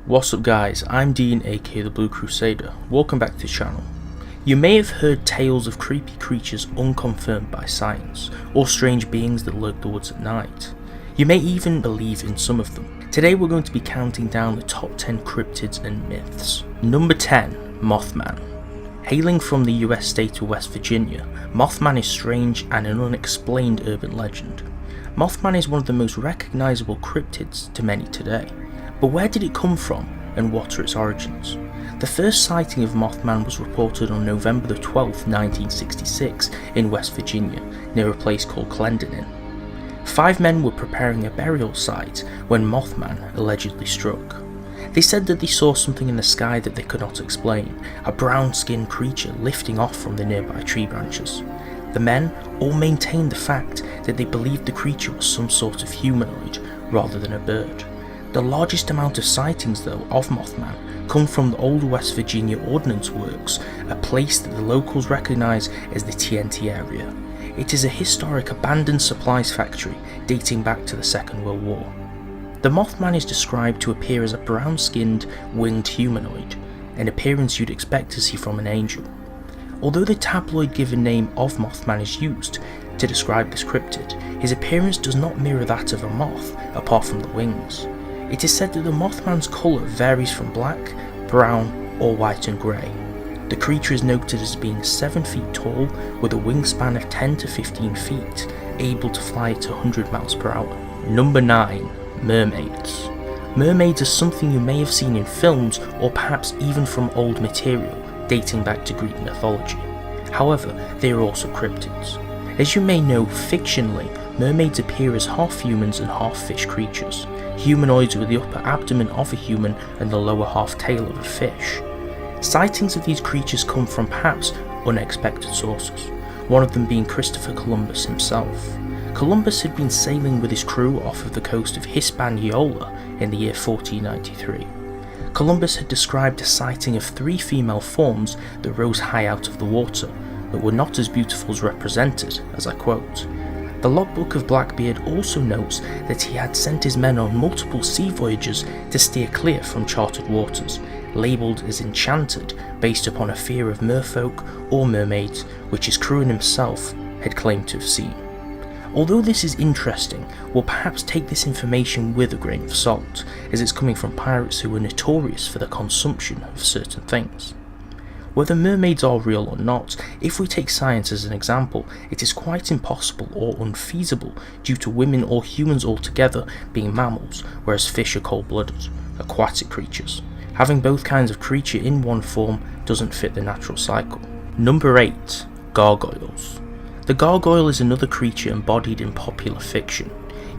What's up guys, I'm Dean aka the Blue Crusader. Welcome back to the channel. You may have heard tales of creepy creatures unconfirmed by science, or strange beings that lurk the woods at night. You may even believe in some of them. Today we're going to be counting down the top 10 cryptids and myths. Number 10. Mothman. Hailing from the US state of West Virginia, Mothman is strange and an unexplained urban legend. Mothman is one of the most recognisable cryptids to many today. But where did it come from, and what are its origins? The first sighting of Mothman was reported on November 12, 1966 in West Virginia, near a place called Clendenin. 5 men were preparing a burial site when Mothman allegedly struck. They said that they saw something in the sky that they could not explain, a brown-skinned creature lifting off from the nearby tree branches. The men all maintained the fact that they believed the creature was some sort of humanoid rather than a bird. The largest amount of sightings though of Mothman come from the old West Virginia Ordnance Works, a place that the locals recognise as the TNT area. It is a historic abandoned supplies factory dating back to the Second World War. The Mothman is described to appear as a brown-skinned, winged humanoid, an appearance you'd expect to see from an angel. Although the tabloid given name of Mothman is used to describe this cryptid, his appearance does not mirror that of a moth apart from the wings. It is said that the Mothman's colour varies from black, brown or white and grey. The creature is noted as being 7 feet tall with a wingspan of 10 to 15 feet, able to fly at 100 miles per hour. Number 9. Mermaids. Mermaids are something you may have seen in films or perhaps even from old material dating back to Greek mythology. However, they are also cryptids. As you may know, fictionally, mermaids appear as half humans and half fish creatures, humanoids with the upper abdomen of a human and the lower half tail of a fish. Sightings of these creatures come from perhaps unexpected sources, one of them being Christopher Columbus himself. Columbus had been sailing with his crew off of the coast of Hispaniola in the year 1493. Columbus had described a sighting of 3 female forms that rose high out of the water, but were not as beautiful as represented, as I quote. The logbook of Blackbeard also notes that he had sent his men on multiple sea voyages to steer clear from charted waters, labelled as enchanted based upon a fear of merfolk or mermaids, which his crew and himself had claimed to have seen. Although this is interesting, we'll perhaps take this information with a grain of salt, as it's coming from pirates who were notorious for the consumption of certain things. Whether mermaids are real or not, if we take science as an example, it is quite impossible or unfeasible due to women or humans altogether being mammals, whereas fish are cold-blooded, aquatic creatures. Having both kinds of creature in one form doesn't fit the natural cycle. Number 8. Gargoyles. The gargoyle is another creature embodied in popular fiction.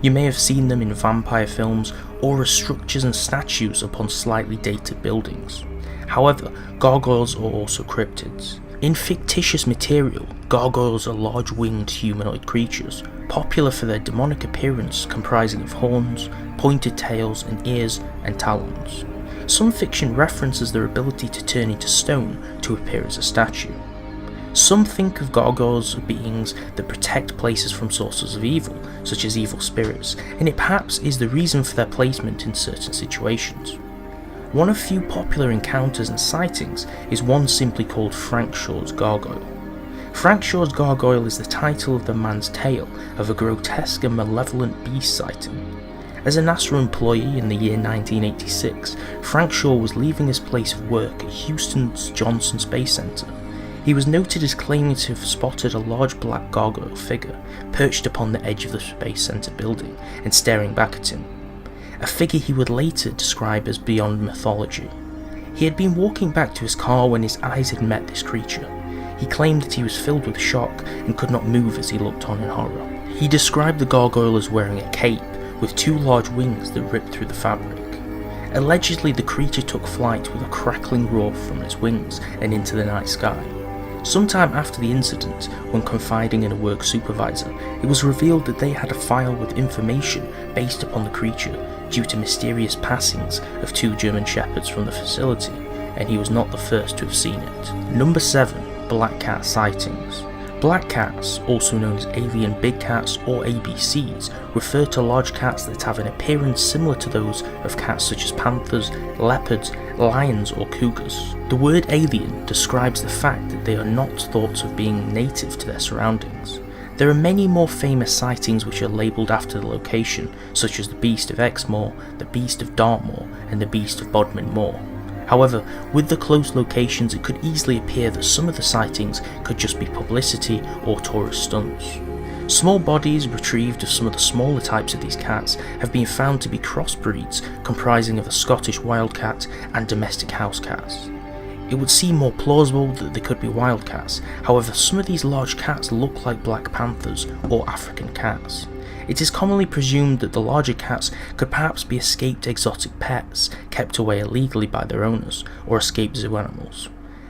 You may have seen them in vampire films or as structures and statues upon slightly dated buildings. However, gargoyles are also cryptids. In fictitious material, gargoyles are large winged humanoid creatures, popular for their demonic appearance comprising of horns, pointed tails and ears and talons. Some fiction references their ability to turn into stone to appear as a statue. Some think of gargoyles as beings that protect places from sources of evil, such as evil spirits, and it perhaps is the reason for their placement in certain situations. One of few popular encounters and sightings is one simply called Frank Shaw's Gargoyle. Frank Shaw's Gargoyle is the title of the man's tale of a grotesque and malevolent beast sighting. As a NASA employee in the year 1986, Frank Shaw was leaving his place of work at Houston's Johnson Space Center. He was noted as claiming to have spotted a large black gargoyle figure perched upon the edge of the Space Center building and staring back at him, a figure he would later describe as beyond mythology. He had been walking back to his car when his eyes had met this creature. He claimed that he was filled with shock and could not move as he looked on in horror. He described the gargoyle as wearing a cape with 2 large wings that ripped through the fabric. Allegedly, the creature took flight with a crackling roar from its wings and into the night sky. Sometime after the incident, when confiding in a work supervisor, it was revealed that they had a file with information based upon the creature due to mysterious passings of 2 German shepherds from the facility, and he was not the first to have seen it. Number 7. Black cat sightings. Black cats, also known as alien big cats or ABCs, refer to large cats that have an appearance similar to those of cats such as panthers, leopards, lions or cougars. The word alien describes the fact that they are not thought of being native to their surroundings. There are many more famous sightings which are labelled after the location, such as the Beast of Exmoor, the Beast of Dartmoor and the Beast of Bodmin Moor. However, with the close locations it could easily appear that some of the sightings could just be publicity or tourist stunts. Small bodies retrieved of some of the smaller types of these cats have been found to be crossbreeds comprising of a Scottish wildcat and domestic house cats. It would seem more plausible that they could be wildcats, however some of these large cats look like black panthers or African cats. It is commonly presumed that the larger cats could perhaps be escaped exotic pets kept away illegally by their owners, or escaped zoo animals.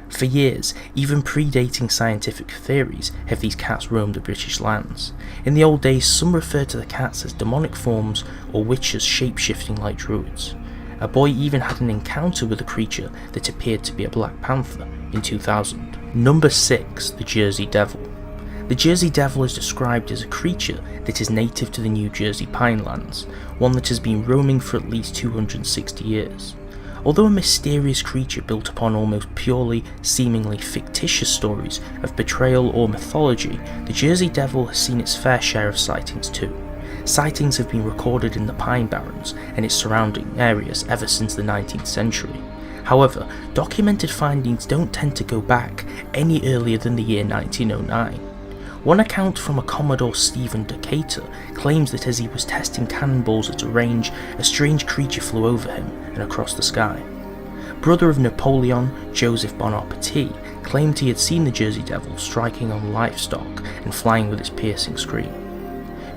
For years, even predating scientific theories, have these cats roamed the British lands. In the old days, some referred to the cats as demonic forms or witches shape-shifting like druids. A boy even had an encounter with a creature that appeared to be a black panther in 2000. Number 6. The Jersey Devil. The Jersey Devil is described as a creature that is native to the New Jersey Pinelands, one that has been roaming for at least 260 years. Although a mysterious creature built upon almost purely, seemingly fictitious stories of betrayal or mythology, the Jersey Devil has seen its fair share of sightings too. Sightings have been recorded in the Pine Barrens and its surrounding areas ever since the 19th century. However, documented findings don't tend to go back any earlier than the year 1909. One account from a Commodore Stephen Decatur claims that as he was testing cannonballs at a range, a strange creature flew over him and across the sky. Brother of Napoleon, Joseph Bonaparte Petit, claimed he had seen the Jersey Devil striking on livestock and flying with its piercing scream.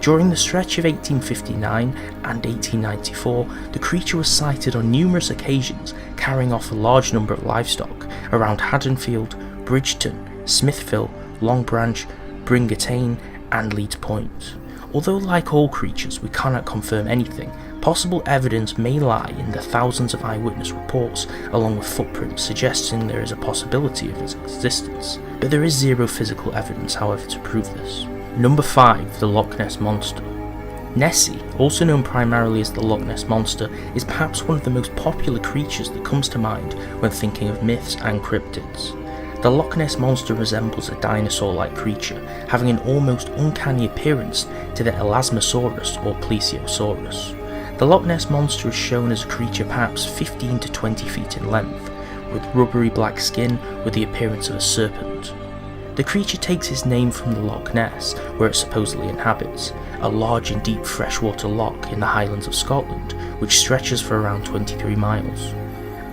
During the stretch of 1859 and 1894, the creature was sighted on numerous occasions carrying off a large number of livestock around Haddonfield, Bridgeton, Smithville, Long Branch, Bringatane and Leeds Point. Although like all creatures we cannot confirm anything, possible evidence may lie in the thousands of eyewitness reports along with footprints suggesting there is a possibility of its existence, but there is zero physical evidence however to prove this. Number 5. The Loch Ness Monster. Nessie, also known primarily as the Loch Ness Monster, is perhaps one of the most popular creatures that comes to mind when thinking of myths and cryptids. The Loch Ness Monster resembles a dinosaur-like creature, having an almost uncanny appearance to the Elasmosaurus or Plesiosaurus. The Loch Ness Monster is shown as a creature perhaps 15 to 20 feet in length, with rubbery black skin with the appearance of a serpent. The creature takes its name from the Loch Ness, where it supposedly inhabits, a large and deep freshwater loch in the Highlands of Scotland, which stretches for around 23 miles.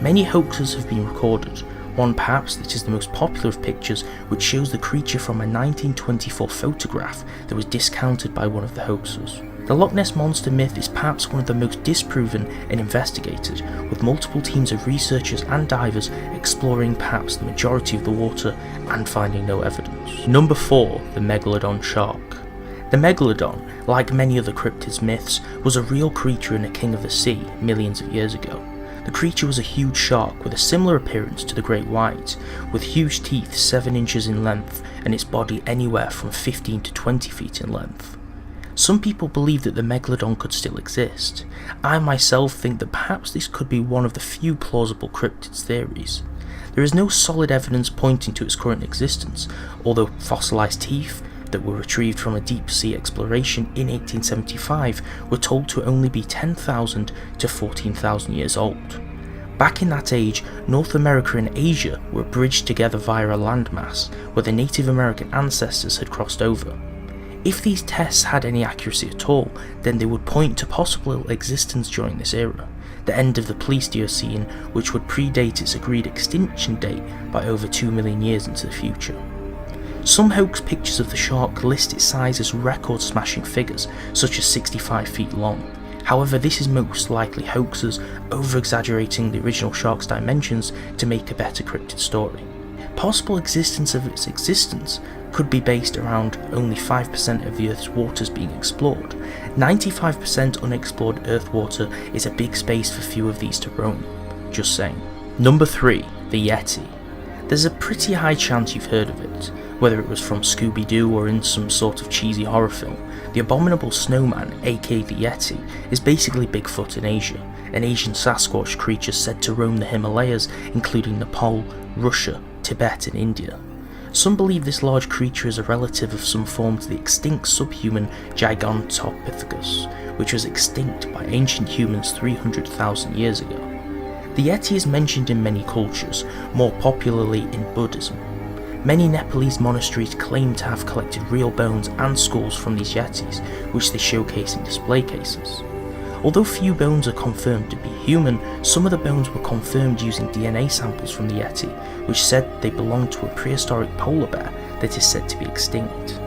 Many hoaxes have been recorded, one perhaps that is the most popular of pictures which shows the creature from a 1924 photograph that was discounted by one of the hoaxers. The Loch Ness Monster myth is perhaps one of the most disproven and investigated, with multiple teams of researchers and divers exploring perhaps the majority of the water and finding no evidence. Number 4. The Megalodon Shark. The Megalodon, like many other cryptids myths, was a real creature and a king of the sea millions of years ago. The creature was a huge shark with a similar appearance to the great white, with huge teeth 7 inches in length and its body anywhere from 15 to 20 feet in length. Some people believe that the Megalodon could still exist. I myself think that perhaps this could be one of the few plausible cryptids theories. There is no solid evidence pointing to its current existence, although fossilized teeth that were retrieved from a deep sea exploration in 1875 were told to only be 10,000 to 14,000 years old. Back in that age, North America and Asia were bridged together via a landmass where the Native American ancestors had crossed over. If these tests had any accuracy at all, then they would point to possible existence during this era, the end of the Pleistocene, which would predate its agreed extinction date by over 2 million years into the future. Some hoax pictures of the shark list its size as record-smashing figures, such as 65 feet long. However, this is most likely hoaxers over-exaggerating the original shark's dimensions to make a better cryptid story. Possible existence of its existence could be based around only 5% of the Earth's waters being explored. 95% unexplored Earth water is a big space for few of these to roam. Just saying. Number 3. The Yeti. There's a pretty high chance you've heard of it. Whether it was from Scooby-Doo or in some sort of cheesy horror film, the abominable snowman, aka the Yeti, is basically Bigfoot in Asia, an Asian Sasquatch creature said to roam the Himalayas, including Nepal, Russia, Tibet and India. Some believe this large creature is a relative of some form to the extinct subhuman Gigantopithecus, which was extinct by ancient humans 300,000 years ago. The Yeti is mentioned in many cultures, more popularly in Buddhism. Many Nepalese monasteries claim to have collected real bones and skulls from these Yetis, which they showcase in display cases. Although few bones are confirmed to be human, some of the bones were confirmed using DNA samples from the Yeti, which said they belonged to a prehistoric polar bear that is said to be extinct.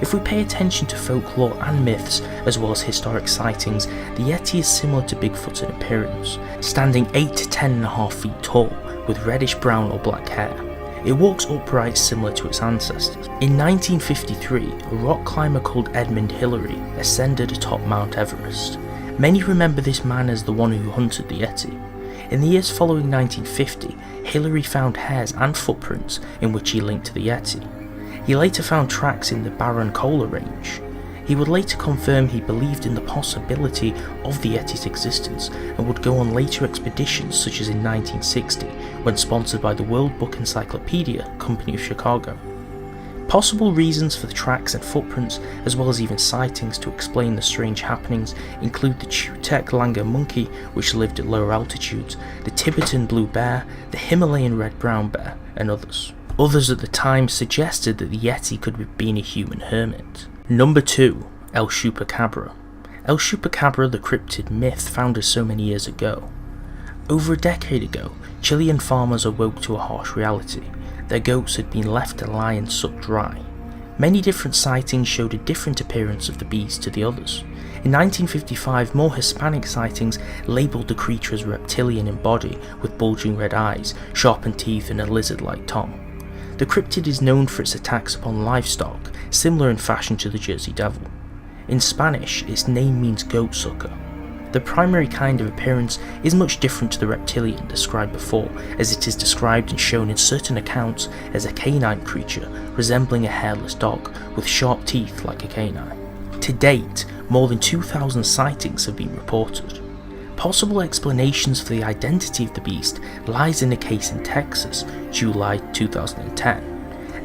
If we pay attention to folklore and myths, as well as historic sightings, the Yeti is similar to Bigfoot in appearance, standing 8 to 10.5 feet tall, with reddish brown or black hair. It walks upright similar to its ancestors. In 1953, a rock climber called Edmund Hillary ascended atop Mount Everest. Many remember this man as the one who hunted the Yeti. In the years following 1950, Hillary found hairs and footprints in which he linked to the Yeti. He later found tracks in the Barron Cola range. He would later confirm he believed in the possibility of the Yeti's existence and would go on later expeditions, such as in 1960 when sponsored by the World Book Encyclopedia Company of Chicago. Possible reasons for the tracks and footprints, as well as even sightings to explain the strange happenings, include the Chupacabra monkey, which lived at lower altitudes, the Tibetan blue bear, the Himalayan red-brown bear, and others. Others at the time suggested that the Yeti could have been a human hermit. Number 2. El Chupacabra. El Chupacabra, the cryptid myth founded so many years ago. Over a decade ago, Chilean farmers awoke to a harsh reality. Their goats had been left to lie and suck dry. Many different sightings showed a different appearance of the beast to the others. In 1955, more Hispanic sightings labelled the creature as reptilian in body, with bulging red eyes, sharpened teeth and a lizard-like tongue. The cryptid is known for its attacks upon livestock, similar in fashion to the Jersey Devil. In Spanish, its name means goat sucker. The primary kind of appearance is much different to the reptilian described before, as it is described and shown in certain accounts as a canine creature resembling a hairless dog with sharp teeth like a canine. To date, more than 2,000 sightings have been reported. Possible explanations for the identity of the beast lies in a case in Texas, July 2010.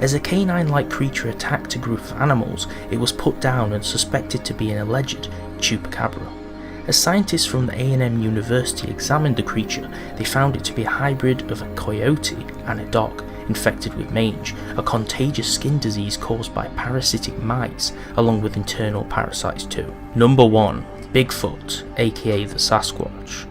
As a canine-like creature attacked a group of animals, it was put down and suspected to be an alleged Chupacabra. As scientists from the A&M University examined the creature, they found it to be a hybrid of a coyote and a dog, infected with mange, a contagious skin disease caused by parasitic mites, along with internal parasites too. Number 1. Bigfoot, aka the Sasquatch.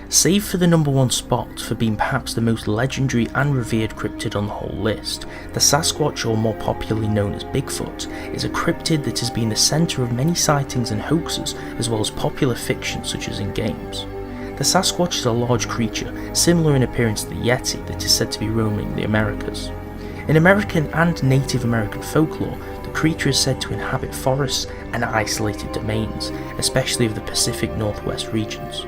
Save for the number 1 spot for being perhaps the most legendary and revered cryptid on the whole list, the Sasquatch, or more popularly known as Bigfoot, is a cryptid that has been the centre of many sightings and hoaxes, as well as popular fiction such as in games. The Sasquatch is a large creature, similar in appearance to the Yeti, that is said to be roaming the Americas. In American and Native American folklore, the creature is said to inhabit forests and isolated domains, especially of the Pacific Northwest regions.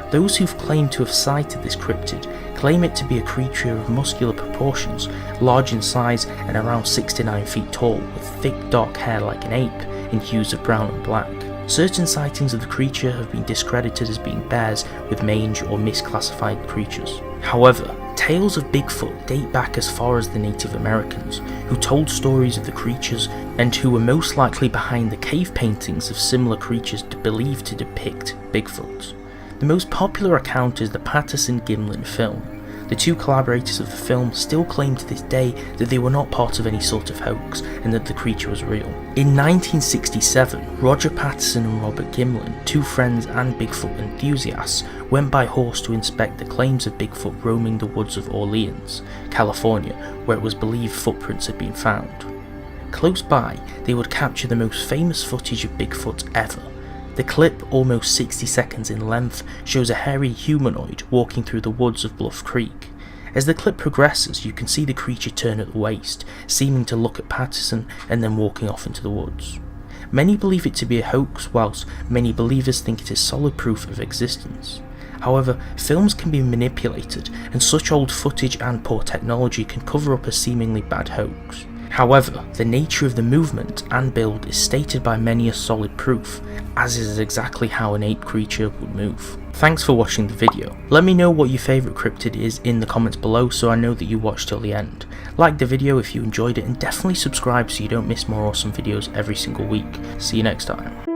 Those who've claimed to have sighted this cryptid claim it to be a creature of muscular proportions, large in size and around 6 to 9 feet tall, with thick dark hair like an ape in hues of brown and black. Certain sightings of the creature have been discredited as being bears with mange or misclassified creatures. However, tales of Bigfoot date back as far as the Native Americans, who told stories of the creatures and who were most likely behind the cave paintings of similar creatures believed to depict Bigfoot. The most popular account is the Patterson-Gimlin film. The two collaborators of the film still claim to this day that they were not part of any sort of hoax and that the creature was real. In 1967, Roger Patterson and Robert Gimlin, two friends and Bigfoot enthusiasts, went by horse to inspect the claims of Bigfoot roaming the woods of Orleans, California, where it was believed footprints had been found. Close by, they would capture the most famous footage of Bigfoot ever. The clip, almost 60 seconds in length, shows a hairy humanoid walking through the woods of Bluff Creek. As the clip progresses, you can see the creature turn at the waist, seeming to look at Patterson and then walking off into the woods. Many believe it to be a hoax, whilst many believers think it is solid proof of existence. However, films can be manipulated, and such old footage and poor technology can cover up a seemingly bad hoax. However, the nature of the movement and build is stated by many as solid proof, as is exactly how an ape creature would move. Thanks for watching the video. Let me know what your favourite cryptid is in the comments below so I know that you watched till the end. Like the video if you enjoyed it, and definitely subscribe so you don't miss more awesome videos every single week. See you next time.